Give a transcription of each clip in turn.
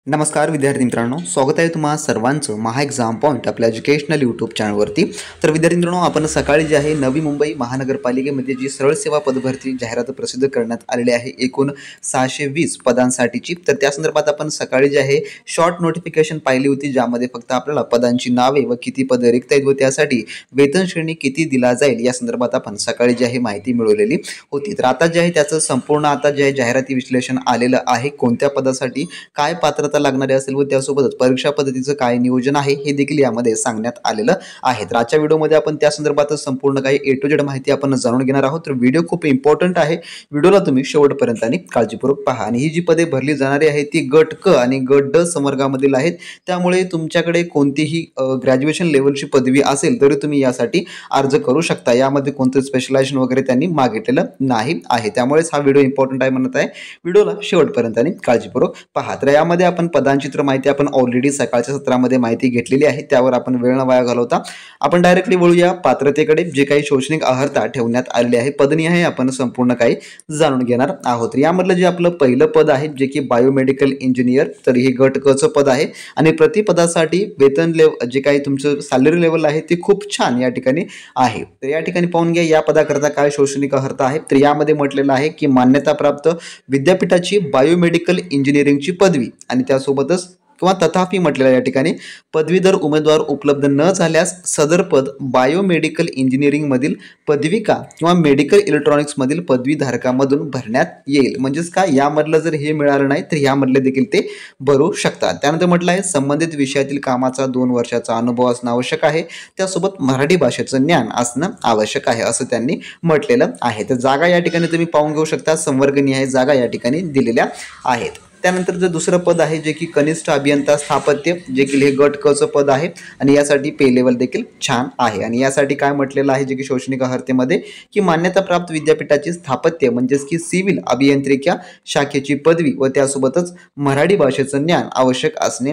नमस्कार विद्यार्थी मित्रांनो, स्वागत आहे तुम्हा सर्वांचं महा एक्झाम पॉईंट आपल्या एज्युकेशनल यूट्यूब चॅनलवरती। तर विद्यार्थी मित्रांनो, आपण सकाळी जे आहे नवी मुंबई महानगरपालिकेमध्ये जी सरळ सेवा पदभरती जाहिरात प्रसिद्ध करण्यात आलेली आहे एकूण 620 पदांसाठीची। तर त्या संदर्भात आपण सकाळी जे आहे शॉर्ट नोटिफिकेशन पाहिली होती, ज्यामध्ये फक्त आपल्याला पदांची नावे व किती पदे रिक्त आहेत व त्यासाठी वेतन श्रेणी किती दिला जाईल या संदर्भात आपण सकाळी जी आहे माहिती मिळवलेली होती। तर आता जे आहे त्याचं संपूर्ण आता जे आहे जाहिराती विश्लेषण आलेलं आहे, कोणत्या पदासाठी काय पात्रता लागणारे असेल व त्यासोबतच परीक्षा पद्धतीचं काय नियोजन आहे हे देखील यामध्ये सांगण्यात आलेलं आहे। तर आजच्या व्हिडिओमध्ये आपण त्या संदर्भात संपूर्ण काही A to Z माहिती आपण जाणून घेणार आहोत। तर व्हिडिओ खूप इम्पॉर्टंट आहे, व्हिडिओला तुम्ही शेवटपर्यंत आणि काळजीपूर्वक पहा। आणि ही जी पदे भरली जाणारी आहेत ती गट क आणि गट ड संवर्गामधील आहेत, त्यामुळे तुमच्याकडे कोणतीही ग्रॅज्युएशन लेवलची पदवी असेल तरी तुम्ही यासाठी अर्ज करू शकता। यामध्ये कोणतं स्पेशलायझेशन वगैरे त्यांनी मागितलेलं नाही आहे, त्यामुळेच हा व्हिडिओ इम्पॉर्टंट आहे म्हणत आहे। व्हिडिओला शेवटपर्यंत आणि काळजीपूर्वक पहा। तर यामध्ये आपण पदांची तर माहिती आपण ऑलरेडी सकाळच्या सत्रामध्ये माहिती घेतलेली आहे, त्यावर आपण वेळ न वाया घालवता आपण डायरेक्टली वळूया पात्रतेकडे। जे काही शैक्षणिक अर्हता ठेवण्यात आलेली आहे पदनिहाय आपण संपूर्ण काही जाणून घेणार आहोत। यामधलं जे आपलं पहिलं पद आहे जे की बायोमेडिकल इंजिनियर, तर हे गट क चं पद आहे आणि प्रति पदासाठी वेतन जे काही तुमचं सॅलरी लेवल आहे ते खूप छान या ठिकाणी आहे। तर या ठिकाणी पाहून घ्या या पदाकरता काय शैक्षणिक अर्हता आहे। तर यामध्ये म्हटलेलं आहे की मान्यता प्राप्त विद्यापीठाची बायोमेडिकल इंजिनिअरिंगची पदवी आणि त्यासोबतच किंवा तथापि म्हटलेलं या ठिकाणी पदवीधर उमेदवार उपलब्ध न झाल्यास सदर पद बायोमेडिकल इंजिनिअरिंग मधील पदविका किंवा मेडिकल इलेक्ट्रॉनिक्स मधील पदवीधारकामधून भरण्यात येईल। म्हणजेच काय, यामधलं जर हे मिळालं नाही तर यामधले देखील ते भरू शकतात। त्यानंतर म्हटलं आहे संबंधित विषयातील कामाचा 2 वर्षाचा अनुभव असणं आवश्यक आहे, त्यासोबत मराठी भाषेचं ज्ञान असणं आवश्यक आहे असं त्यांनी म्हटलेलं आहे। तर जागा या ठिकाणी तुम्ही पाहून घेऊ शकता, संवर्गनिहाय जागा या ठिकाणी दिलेल्या आहेत। त्यानंतर जे दुसरं पद आहे जे की कनिष्ठ अभियंता स्थापत्य, जे की हे गट क चं पद आहे आणि यासाठी पे लेवल देखील छान आहे। आणि यासाठी काय म्हटलेलं आहे जे की शैक्षणिक अर्हतेमध्ये की मान्यता प्राप्त विद्यापीठाची स्थापत्य म्हणजेच की सिव्हिल अभियांत्रिकी शाखेची पदवी व त्यासोबतच मराठी भाषेचं ज्ञान आवश्यक असणे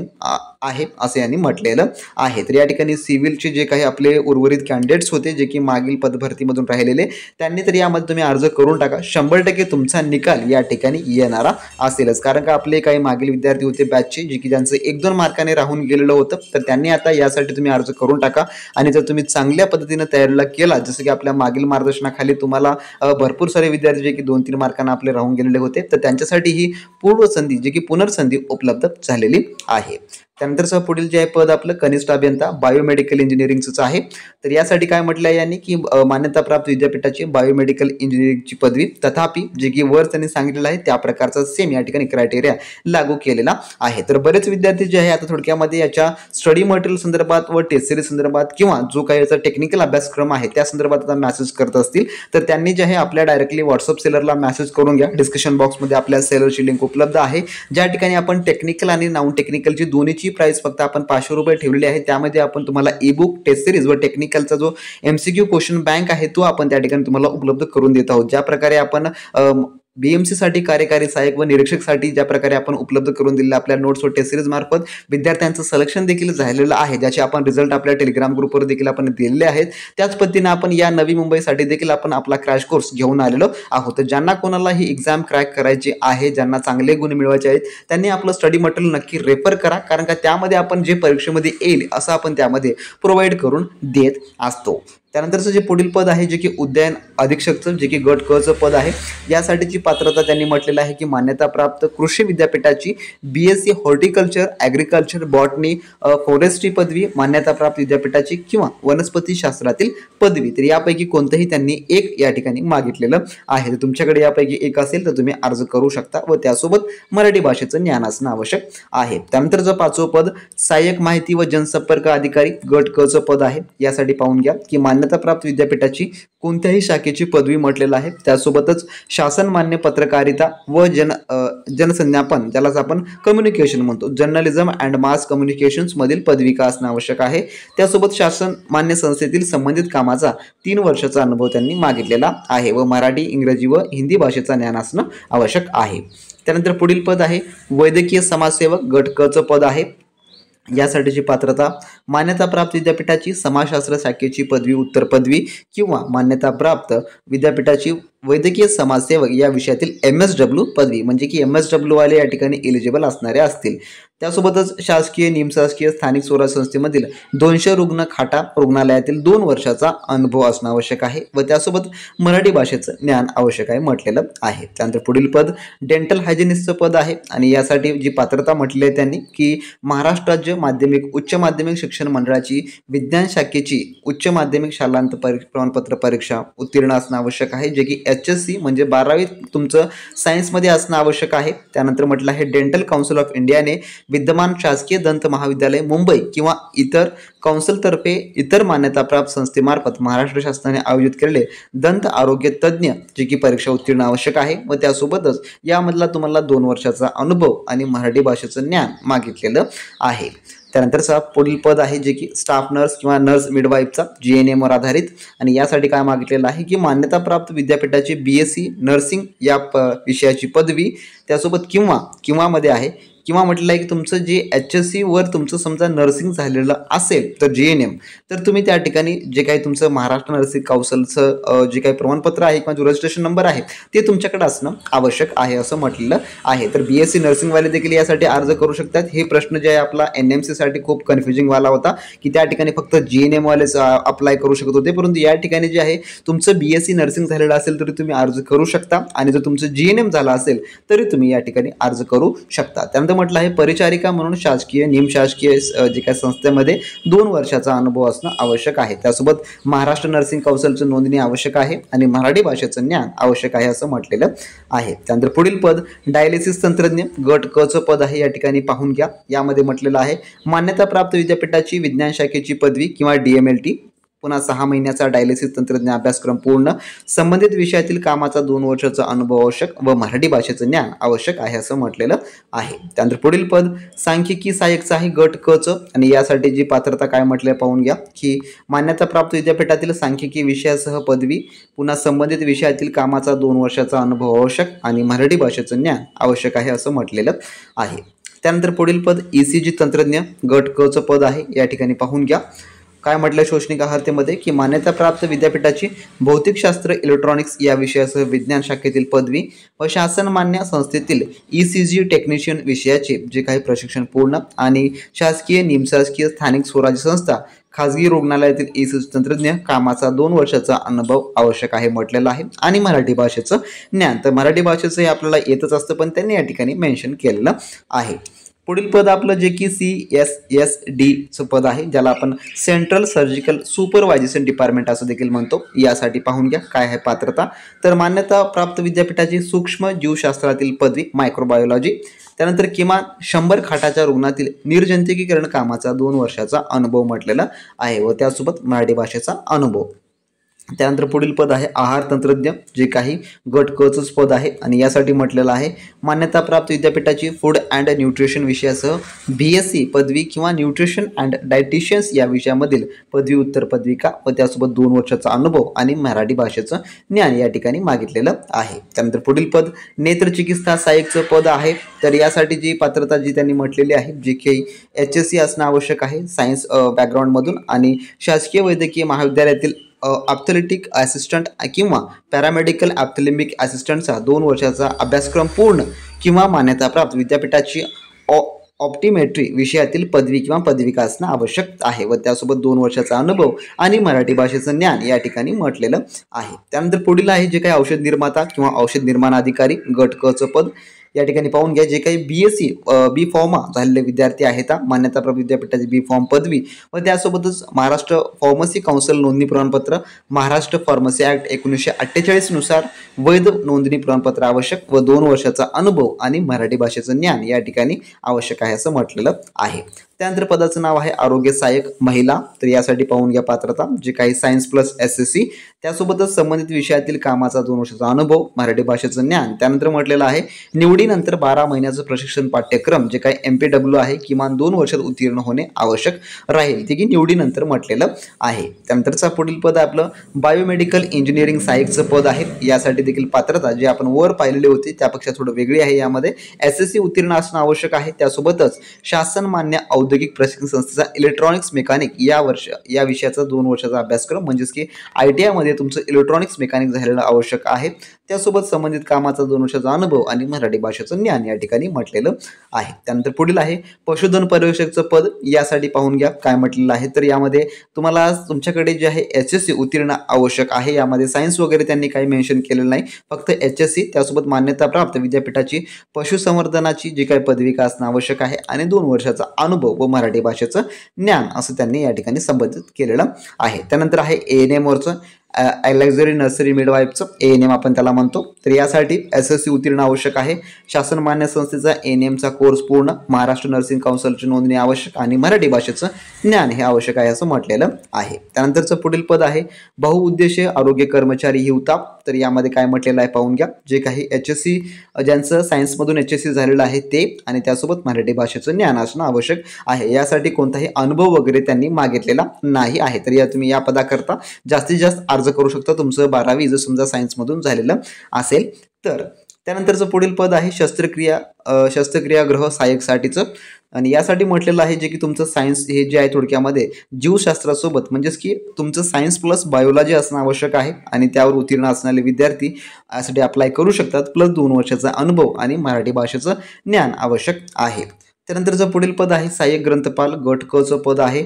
आहे असे यांनी म्हटलेलं आहे। तर या ठिकाणी सिव्हिलचे जे काही आपले उर्वरित कॅन्डिडेट्स होते जे की मागील पदभरतीमधून राहिलेले, त्यांनी तर यामध्ये तुम्ही अर्ज करून टाका, 100% तुमचा निकाल या ठिकाणी येणारा असेलच। कारण का आपले काही मागील विद्यार्थी होते बॅचचे जे की ज्यांचं 1-2 मार्काने राहून गेलेलं होतं, तर त्यांनी आता यासाठी तुम्ही अर्ज करून टाका। आणि जर तुम्ही चांगल्या पद्धतीने तयारीला केला, जसं की आपल्या मागील मार्गदर्शनाखाली तुम्हाला भरपूर सारे विद्यार्थी जे की 2-3 मार्काने आपले राहून गेलेले होते, तर त्यांच्यासाठी ही पूर्वसंधी जे की पुनर्संधी उपलब्ध झालेली आहे। त्यानंतरचं पुढील जे आहे पद आपलं कनिष्ठ अभियंता बायोमेडिकल इंजिनिअरिंगचं आहे। तर यासाठी काय म्हटलं आहे यांनी की मान्यता प्राप्त विद्यापीठाची बायोमेडिकल इंजिनिअरिंगची पदवी, तथापि जे की वर त्यांनी सांगितलेलं आहे त्या प्रकारचा सेम या ठिकाणी क्रायटेरिया लागू केलेला आहे। तर बरेच विद्यार्थी जे आहे आता थोडक्यामध्ये याच्या स्टडी मटेरियल संदर्भात व टेस्ट सिरीज संदर्भात किंवा जो काही याचा टेक्निकल अभ्यासक्रम आहे त्या संदर्भात आता मेसेज करत असतील, तर त्यांनी जे आहे आपल्या डायरेक्टली व्हॉट्सअप सेलरला मेसेज करून घ्या। डिस्क्रिप्शन बॉक्समध्ये आपल्या सेलरची लिंक उपलब्ध आहे, ज्या ठिकाणी आपण टेक्निकल आणि नॉन टेक्निकलची दोन्हीची प्राइस फक्त आपण 500 रुपये ठेवलेली आहे। त्यामध्ये आपण तुम्हाला ई बुक, टेस्ट सिरीज व टेक्निकलचा जो MCQ क्वेश्चन बँक आहे तो आपण त्या ठिकाणी तुम्हाला उपलब्ध करून देत आहोत। ज्या प्रकारे आपण BMC साठी कार्यकारी सहाय्यक व निरीक्षकसाठी ज्या प्रकारे आपण उपलब्ध करून दिलेल्या आपल्या नोट्स व टेस्ट सिरीज मार्फत विद्यार्थ्यांचं सिलेक्शन देखील झालेलं आहे, ज्याचे आपण रिझल्ट आपल्या टेलिग्राम ग्रुपवर देखील आपण दिलेले आहेत। त्याच पद्धतीने आपण या नवी मुंबईसाठी देखील आपण आपला क्रॅश कोर्स घेऊन आलेलो आहोत। ज्यांना कोणाला ही एक्झाम क्रॅक करायची आहे, ज्यांना चांगले गुण मिळवायचे आहेत, त्यांनी आपलं स्टडी मटेरियल नक्की रेफर करा, कारण का त्यामध्ये आपण जे परीक्षेमध्ये येईल असं आपण त्यामध्ये प्रोव्हाइड करून देत असतो। त्यानंतरचं जे पुढील पद आहे जे की उद्यान अधीक्षकचं, जे की गट क चं पद आहे, यासाठीची पात्रता त्यांनी म्हटलेलं आहे की मान्यता प्राप्त कृषी विद्यापीठाची BSc horticulture, agriculture, botany, forestry पदवी, मान्यता प्राप्त विद्यापीठाची किंवा वनस्पती शास्त्रातील पदवी। तर यापैकी कोणतंही त्यांनी एक या ठिकाणी मागितलेलं आहे। तर तुमच्याकडे यापैकी एक असेल तर तुम्ही अर्ज करू शकता व त्यासोबत मराठी भाषेचं ज्ञान असणं आवश्यक आहे। त्यानंतरचं 5वं पद सहाय्यक माहिती व जनसंपर्क अधिकारी गट क चं पद आहे। यासाठी पाहून घ्या की मान्यता प्राप्त विद्यापीठाची कोणत्याही शाखेची पदवी म्हटलेलं आहे, त्यासोबतच शासन मान्य पत्रकारिता व जनसंज्ञापन, ज्यालाच आपण कम्युनिकेशन म्हणतो, जर्नलिझम अँड मास कम्युनिकेशन्स मधील पदविका असणं आवश्यक आहे। त्यासोबत शासन मान्य संस्थेतील संबंधित कामाचा 3 वर्षाचा अनुभव त्यांनी मागितलेला आहे व मराठी, इंग्रजी व हिंदी भाषेचा ज्ञान असणं आवश्यक आहे। त्यानंतर पुढील पद आहे वैद्यकीय समाजसेवक गट क चं पद आहे। यासाठीची पात्रता मान्यता प्राप्त विद्यापीठाची समाजशास्त्र शाखेची पदवी, उत्तर पदवी किंवा मान्यता प्राप्त विद्यापीठाची वैद्यकीय समाजसेवक या विषयातील MSW पदवी, म्हणजे की MSW वाले या ठिकाणी एलिजिबल असणारे असतील। त्यासोबतच शासकीय निमशासकीय स्थानिक स्वराज्य संस्थेमधील 200 रुग्ण खाटा रुग्णालयातील 2 वर्षाचा अनुभव असणं आवश्यक आहे व त्यासोबत मराठी भाषेचं ज्ञान आवश्यक आहे म्हटलेलं आहे. त्यानंतर पुढील पद डेंटल हायजिनिस्टचं पद आहे आणि यासाठी जी पात्रता म्हटली आहे त्यांनी की महाराष्ट्र राज्य माध्यमिक उच्च माध्यमिक शिक्षण मंडळाची विज्ञान शाखेची उच्च माध्यमिक शालांत प्रमाणपत्र परीक्षा उत्तीर्ण असणं आवश्यक आहे, जे की HSC म्हणजे 12वी तुमचं सायन्समध्ये असणं आवश्यक आहे. त्यानंतर म्हटलं आहे डेंटल काउन्सिल ऑफ इंडियाने विद्यमान शासकीय दंत महाविद्यालय मुंबई किंवा इतर काउन्सिलतर्फे इतर मान्यताप्राप्त संस्थेमार्फत महाराष्ट्र शासनाने आयोजित केलेले दंत आरोग्य तज्ज्ञ जी की परीक्षा उत्तीर्ण आवश्यक आहे व त्यासोबतच यामधला तुम्हाला 2 वर्षाचा अनुभव आणि मराठी भाषेचं ज्ञान मागितलेलं आहे. त्यानंतरचा पुढील पद आहे जे की स्टाफ नर्स किंवा नर्स मिडवाईफचा GNM वर आधारित आणि यासाठी काय मागितलेलं आहे की मान्यताप्राप्त विद्यापीठाची BSc नर्सिंग या विषयाची पदवी त्यासोबत किंवा मध्ये आहे किंवा म्हटलं आहे की तुमचं जे HSC वर तुमचं समजा नर्सिंग झालेलं असेल तर GNM तर तुम्ही त्या ठिकाणी जे काही तुमचं महाराष्ट्र नर्सिंग काउन्सिलचं जे काही प्रमाणपत्र आहे किंवा जो रजिस्ट्रेशन नंबर आहे ते तुमच्याकडे असणं आवश्यक आहे असं म्हटलेलं आहे. तर BSc नर्सिंगवाले देखील यासाठी अर्ज करू शकतात. हे प्रश्न जे आहे आपला NMC साठी खूप कन्फ्युजिंग वाला होता की त्या ठिकाणी फक्त GNM वालेच अप्लाय करू शकत होते, परंतु या ठिकाणी जे आहे तुमचं BSc नर्सिंग झालेलं असेल तरी तुम्ही अर्ज करू शकता आणि जर तुमचं GNM झालं असेल तरी तुम्ही या ठिकाणी अर्ज करू शकता. त्यानंतर म्हटलं आहे परिचारिका म्हणून शासकीय निमशासकीय जे काही संस्थेमध्ये 2 वर्षाचा अनुभव असणं आवश्यक आहे. त्यासोबत महाराष्ट्र नर्सिंग काउन्सिलचं नोंदणी आवश्यक आहे आणि मराठी भाषेचं ज्ञान आवश्यक आहे असं म्हटलेलं आहे. त्यानंतर पुढील पद डायलिसिस तंत्रज्ञ गट क चं पद आहे. या ठिकाणी पाहून घ्या. यामध्ये म्हटलेलं आहे मान्यताप्राप्त विद्यापीठाची विज्ञान शाखेची पदवी किंवा DMLT पुन्हा 6 महिन्याचा डायलिसिस तंत्रज्ञ अभ्यासक्रम पूर्ण संबंधित विषयातील कामाचा 2 वर्षाचा अनुभव आवश्यक व मराठी भाषेचं ज्ञान आवश्यक आहे असं म्हटलेलं आहे. त्यानंतर पुढील पद सांख्यिकी सहाय्यकचं आहे गट क चं आणि यासाठी जी पात्रता काय म्हटलं पाहून घ्या की मान्यताप्राप्त विद्यापीठातील सांख्यिकी विषयासह पदवी पुन्हा संबंधित विषयातील कामाचा 2 वर्षाचा अनुभव आवश्यक आणि मराठी भाषेचं ज्ञान आवश्यक आहे असं म्हटलेलं आहे. त्यानंतर पुढील पद ECG तंत्रज्ञ गट क चं पद आहे. या ठिकाणी पाहून घ्या काय म्हटलं शैक्षणिक अर्हतेमध्ये की मान्यताप्राप्त विद्यापीठाची भौतिकशास्त्र इलेक्ट्रॉनिक्स या विषयासह विज्ञान शाखेतील पदवी व शासनमान्य संस्थेतील ECG टेक्निशियन विषयाचे जे काही प्रशिक्षण पूर्ण आणि शासकीय निमशासकीय स्थानिक स्वराज्य संस्था खाजगी रुग्णालयातील ECG तंत्रज्ञ कामाचा 2 वर्षाचा अनुभव आवश्यक आहे म्हटलेला आहे आणि मराठी भाषेचं ज्ञान. तर मराठी भाषेचं हे आपल्याला येतच असतं पण त्यांनी या ठिकाणी मेन्शन केलेलं आहे. पुढील पद आपलं जे की CSSD चं पद आहे ज्याला आपण सेंट्रल सर्जिकल सुपरवायझेशन डिपार्टमेंट असं देखील म्हणतो. यासाठी पाहून घ्या काय आहे पात्रता तर मान्यता प्राप्त विद्यापीठाची सूक्ष्म जीवशास्त्रातील पदवी मायक्रोबायोलॉजी त्यानंतर किमान 100 खाटाच्या रुग्णातील निर्जंतुकीकरण कामाचा 2 वर्षाचा अनुभव म्हटलेला आहे व त्यासोबत मराठी भाषेचा अनुभव. त्यानंतर पुढील पद आहे आहार तंत्रज्ञ जे काही गट क चंच पद आहे आणि यासाठी म्हटलेलं आहे मान्यताप्राप्त विद्यापीठाची फूड अँड न्यूट्रिशन विषयासह BSc पदवी किंवा न्यूट्रिशन अँड डायटिशियन्स या विषयामधील पदवी उत्तर पदविका व त्यासोबत 2 वर्षाचा अनुभव आणि मराठी भाषेचं ज्ञान या ठिकाणी मागितलेलं आहे. त्यानंतर पुढील पद नेत्रचिकित्सा सहाय्यकचं पद आहे. तर यासाठी जी पात्रता जी त्यांनी म्हटलेली आहे जी काही HSC असणं आवश्यक आहे सायन्स बॅकग्राऊंडमधून आणि शासकीय वैद्यकीय महाविद्यालयातील ऑप्थेल्मिक असिस्टंट किंवा पॅरामेडिकल ऑप्थेल्मिक असिस्टंटचा 2 वर्षाचा अभ्यासक्रम पूर्ण किंवा मान्यताप्राप्त विद्यापीठाची ऑप्टिमेट्री विषयातील पदवी किंवा पदविका असणं आवश्यक आहे व त्यासोबत 2 वर्षाचा अनुभव आणि मराठी भाषेचं ज्ञान या ठिकाणी म्हटलेलं आहे. त्यानंतर पुढील आहे जे काही औषध निर्माता किंवा औषध निर्माण अधिकारी गट क चं पद. या ठिकाणी पाहून घ्या जे काही BSc B फॉर्मा झालेले विद्यार्थी आहेत मान्यताप्राप्त विद्यापीठाची B फॉर्म पदवी व त्यासोबतच महाराष्ट्र फार्मसी काउन्सिल नोंदणी प्रमाणपत्र महाराष्ट्र फार्मसी ॲक्ट 1948 नुसार वैध नोंदणी प्रमाणपत्र आवश्यक व 2 वर्षाचा अनुभव आणि मराठी भाषेचं ज्ञान या ठिकाणी आवश्यक आहे असं म्हटलेलं आहे. त्यानंतर पदाचं नाव आहे आरोग्य सहाय्यक महिला. तर यासाठी पाहून घ्या पात्रता जे काही सायन्स प्लस SSC त्यासोबतच संबंधित विषयातील कामाचा 2 वर्षाचा अनुभव मराठी भाषेचं ज्ञान. त्यानंतर म्हटलेलं आहे निवडीनंतर 12 महिन्याचं प्रशिक्षण पाठ्यक्रम जे काही MPW आहे किमान 2 वर्षात उत्तीर्ण होणे आवश्यक राहील ते की निवडीनंतर म्हटलेलं आहे. त्यानंतरचा पुढील पद आपलं बायोमेडिकल इंजिनिअरिंग सहाय्यकचं पद आहे. यासाठी देखील पात्रता जे आपण वर पाहिलेली होती त्यापेक्षा थोडं वेगळी आहे. यामध्ये SSC उत्तीर्ण असणं आवश्यक आहे. त्यासोबतच शासन मान्य औद्योगिक प्रशिक्षण संस्थेचा इलेक्ट्रॉनिक्स मेकॅनिक या विषयाचा 2 वर्षाचा अभ्यासक्रम म्हणजेच की ITI मध्ये तुमचं इलेक्ट्रॉनिक्स मेकॅनिक झालेलं आवश्यक आहे. त्यासोबत संबंधित कामाचा 2 वर्षाचा अनुभव आणि मराठी भाषेचं ज्ञान या ठिकाणी म्हटलेलं आहे. त्यानंतर पुढील आहे पशुधन पर्यवेक्षकचं पद. यासाठी पाहून घ्या काय म्हटलेलं आहे. तर यामध्ये तुम्हाला तुमच्याकडे जे आहे HSC उत्तीर्ण आवश्यक आहे. यामध्ये सायन्स वगैरे त्यांनी काही मेन्शन केलेलं नाही, फक्त HSC त्यासोबत मान्यताप्राप्त विद्यापीठाची पशुसंवर्धनाची जी काही पदविका असणं आवश्यक आहे आणि 2 वर्षाचा अनुभव व मराठी भाषेचं ज्ञान असं त्यांनी या ठिकाणी संबोधित केलेलं आहे. त्यानंतर आहे ANM वरचं ॲलेक्झरी नर्सरी मिडवाईफचं ANM आपण त्याला म्हणतो. तर यासाठी SSC उत्तीर्ण आवश्यक आहे. शासन मान्य संस्थेचा ANMचा कोर्स पूर्ण, महाराष्ट्र नर्सिंग काउन्सिलची नोंदणी आवश्यक आणि मराठी भाषेचं ज्ञान हे आवश्यक आहे असं म्हटलेलं आहे. त्यानंतरचं पुढील पद आहे बहुउद्देशीय आरोग्य कर्मचारी हिवताप. तर यामध्ये काय म्हटलेलं आहे पाहून घ्या. जे काही HSC ज्यांचं सायन्समधून HSC झालेलं आहे ते आणि त्यासोबत मराठी भाषेचं ज्ञान असणं आवश्यक आहे. यासाठी कोणताही अनुभव वगैरे त्यांनी मागितलेला नाही आहे. तर या तुम्ही या पदाकरता जास्तीत जास्त अर्ज करू शकता, तुमचं 12वी जर समजा सायन्समधून झालेलं असेल तर. त्यानंतरचं पुढील पद आहे शस्त्रक्रियागृह सहाय्यकसाठीचं आणि यासाठी म्हटलेलं आहे जे की तुमचं सायन्स हे जे आहे थोडक्यामध्ये जीवशास्त्रासोबत म्हणजेच की तुमचं सायन्स प्लस बायोलॉजी असणं आवश्यक आहे आणि त्यावर उत्तीर्ण असणारे विद्यार्थी यासाठी अप्लाय करू शकतात. प्लस 2 वर्षाचा अनुभव आणि मराठी भाषेचं ज्ञान आवश्यक आहे. त्यानंतरचं पुढील पद आहे सहाय्यक ग्रंथपाल गट क चं पद आहे.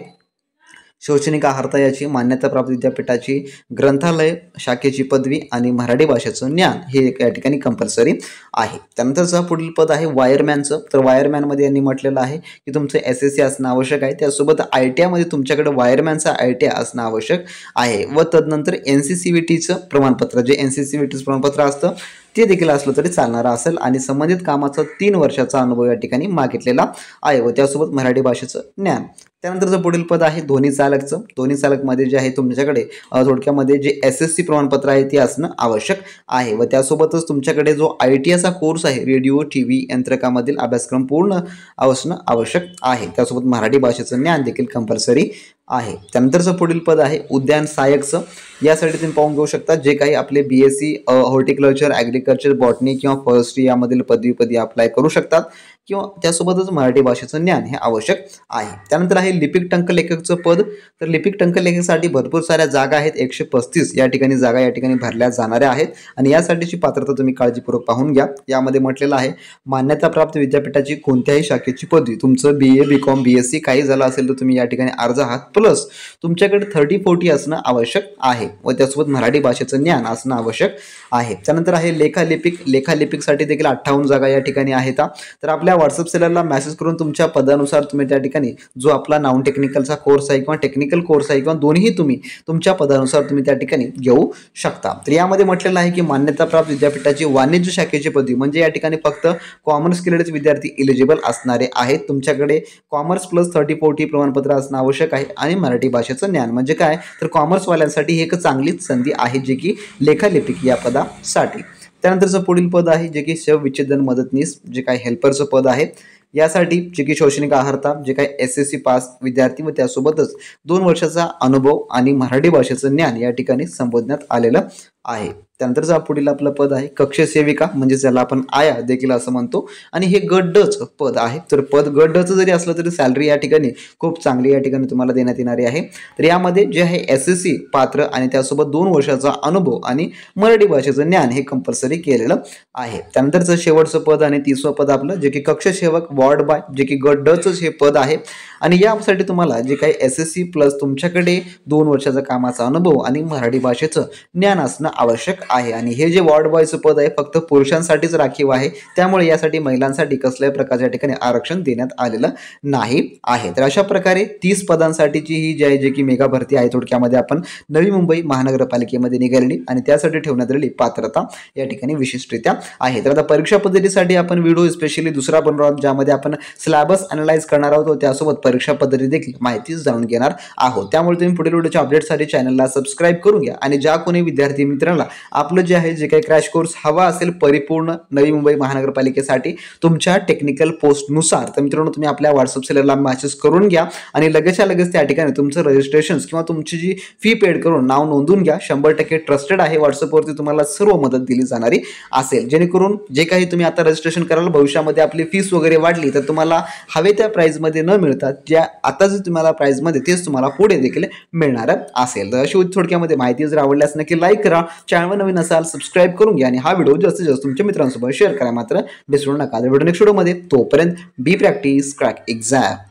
शैक्षणिक आहारता याची मान्यताप्राप्त विद्यापीठाची ग्रंथालय शाखेची पदवी आणि मराठी भाषेचं ज्ञान हे या ठिकाणी कंपल्सरी आहे. त्यानंतरचं पुढील पद आहे वायरमॅनचं. तर वायरमॅनमध्ये यांनी म्हटलेलं आहे की तुमचं SSC असणं आवश्यक आहे. त्यासोबत ITI मध्ये तुमच्याकडे वायरमॅनचा ITI असणं आवश्यक आहे व तदनंतर NCCVTचं प्रमाणपत्र, जे NCCVTचं प्रमाणपत्र असतं ते देखील असलं तरी चालणारं असेल आणि संबंधित कामाचा 3 वर्षाचा अनुभव या ठिकाणी मागितलेला आहे व त्यासोबत मराठी भाषेचं ज्ञान. त्यानंतरचं पुढील पद आहे ध्वनी चालकचं. ध्वनी चालकमध्ये जे आहे तुमच्याकडे थोडक्यामध्ये जे SSC प्रमाणपत्र आहे ते असणं आवश्यक आहे व त्यासोबतच तुमच्याकडे जो ITIचा कोर्स आहे रेडिओ TV यंत्रकामधील अभ्यासक्रम पूर्ण असणं आवश्यक आहे. त्यासोबत मराठी भाषेचं ज्ञान देखील कंपल्सरी आहे. त्यानंतरचं पुढील पद आहे उद्यान सहाय्यकचं. यासाठी तुम्ही पाहून घेऊ शकता जे काही आपले BSc हॉर्टिकल्चर, ॲग्रिकल्चर, बॉटनी किंवा फॉरेस्ट्री यामधील पदवी अप्लाय करू शकतात किंवा त्यासोबतच मराठी भाषेचं ज्ञान हे आवश्यक आहे. त्यानंतर आहे लिपिक टंकलेखकचं पद. तर लिपिक टंकलेखकासाठी भरपूर साऱ्या जागा आहेत, 135 या ठिकाणी जागा या ठिकाणी भरल्या जाणाऱ्या आहेत आणि यासाठीची पात्रता तुम्ही काळजीपूर्वक पाहून घ्या. यामध्ये म्हटलेलं आहे मान्यताप्राप्त विद्यापीठाची कोणत्याही शाखेची पदवी, तुमचं BA BCom BSc काही झालं असेल तर तुम्ही या ठिकाणी अर्ज आहात, प्लस तुमच्याकडे 30-40 असणं आवश्यक आहे व त्यासोबत मराठी भाषेचं ज्ञान असणं आवश्यक आहे. त्यानंतर आहे लेखालिपिकसाठी देखील 58 जागा या ठिकाणी आहेत. तर आपल्या व्हॉट्सअप सेलरला मेसेज करून तुमच्या पदानुसार तुम्ही त्या ठिकाणी जो आपला नॉन टेक्निकलचा कोर्स आहे किंवा टेक्निकल कोर्स आहे किंवा दोन्ही तुम्ही तुमच्या पदानुसार तुम्ही त्या ठिकाणी घेऊ शकता. तर यामध्ये म्हटलेलं आहे की मान्यताप्राप्त विद्यापीठाची वाणिज्य शाखेची पदवी, म्हणजे या ठिकाणी फक्त कॉमर्स केलेलेच विद्यार्थी एलिजिबल असणारे आहेत. तुमच्याकडे कॉमर्स प्लस 30-40 प्रमाणपत्र असणं आवश्यक आहे आणि मराठी भाषेचं ज्ञान. म्हणजे काय तर कॉमर्सवाल्यांसाठी ही एक चांगलीच संधी आहे जे की लेखालिपिक या पदासाठी. त्यानंतरचं पुढील पद आहे जे की शवविच्छेदन मदतनीस, जे काही हेल्परचं पद आहे. यासाठी जे की शैक्षणिक आहारता, जे काही SSC पास विद्यार्थी व त्यासोबतच 2 वर्षाचा अनुभव आणि मराठी भाषेचं ज्ञान या ठिकाणी संबोधण्यात आलेलं आहे. त्यानंतरचं पुढील आपलं पद आहे कक्ष सेविका, म्हणजे ज्याला आपण आया देखील असं म्हणतो आणि हे गट ड चं पद आहे. तर पद गट ड चं जरी असलं तरी सॅलरी या ठिकाणी खूप चांगली या ठिकाणी तुम्हाला देण्यात येणारी आहे. तर यामध्ये जे आहे SSC पात्र आणि त्यासोबत 2 वर्षाचा अनुभव आणि मराठी भाषेचं ज्ञान हे कंपल्सरी केलेलं आहे. त्यानंतरचं शेवटचं पद आणि 30वं पद आपलं जे की कक्ष सेवक वॉर्ड बाय, जे की गट ड चं हे पद आहे आणि यासाठी तुम्हाला जे काही SSC प्लस तुमच्याकडे 2 वर्षाचा कामाचा अनुभव आणि मराठी भाषेचं ज्ञान असणं आवश्यक आहे. आणि हे जे वॉर्ड बॉयचं पद आहे फक्त पुरुषांसाठीच राखीव आहे, त्यामुळे यासाठी महिलांसाठी कसल्याही प्रकारच्या ठिकाणी आरक्षण देण्यात आलेलं नाही आहे. तर अशा प्रकारे 30 पदांसाठीची ही जी आहे जे की मेगा भरती आहे थोडक्यामध्ये आपण नवी मुंबई महानगरपालिकेमध्ये निघालेली आणि त्यासाठी ठेवण्यात आलेली पात्रता या ठिकाणी विशिष्टरित्या आहे. तर आता परीक्षा पद्धतीसाठी आपण व्हिडिओ स्पेशली दुसरा बनवणार आहोत ज्यामध्ये आपण सिलेबस अनालाइज करणार आहोत व त्यासोबत परीक्षा पद्धती देखील माहिती जाणून घेणार आहोत. त्यामुळे तुम्ही पुढील व्हिडिओच्या अपडेटसाठी चॅनलला सबस्क्राईब करून घ्या आणि ज्या कोणी विद्यार्थी मित्रांना आपलं जे आहे जे काही क्रॅश कोर्स हवा असेल परिपूर्ण नवी मुंबई महानगरपालिकेसाठी तुमच्या टेक्निकल पोस्टनुसार, तर मित्रांनो तुम्ही आपल्या व्हॉट्सअप सेलरला मेसेज करून घ्या आणि लगेचच्या लगेच त्या ठिकाणी तुमचं रजिस्ट्रेशन किंवा तुमची जी फी पेड करून नाव नोंदवून घ्या. 100% ट्रस्टेड आहे. व्हॉट्सअपवरती तुम्हाला सर्व मदत दिली जाणारी असेल, जेणेकरून जे काही तुम्ही आता रजिस्ट्रेशन कराल भविष्यामध्ये आपली फीस वगैरे वाढली तर तुम्हाला हवे त्या प्राइसमध्ये न मिळतात ज्या आता जे तुम्हाला प्राइसमध्ये तेच तुम्हाला पुढे देखील मिळणार असेल. तर अशी थोडक्यामध्ये माहिती जर आवडल्यास नक्की लाईक करा. चॅनल नवीन असाल सबस्क्राईब करून घ्या आणि हा व्हिडिओ जास्तीत जास्त तुमच्या मित्रांसोबत शेअर करा मात्र विसरू नका. व्हिडिओ नेक्स्ट व्हिडिओमध्ये तोपर्यंत बी प्रॅक्टिस क्रॅक एक्झाम.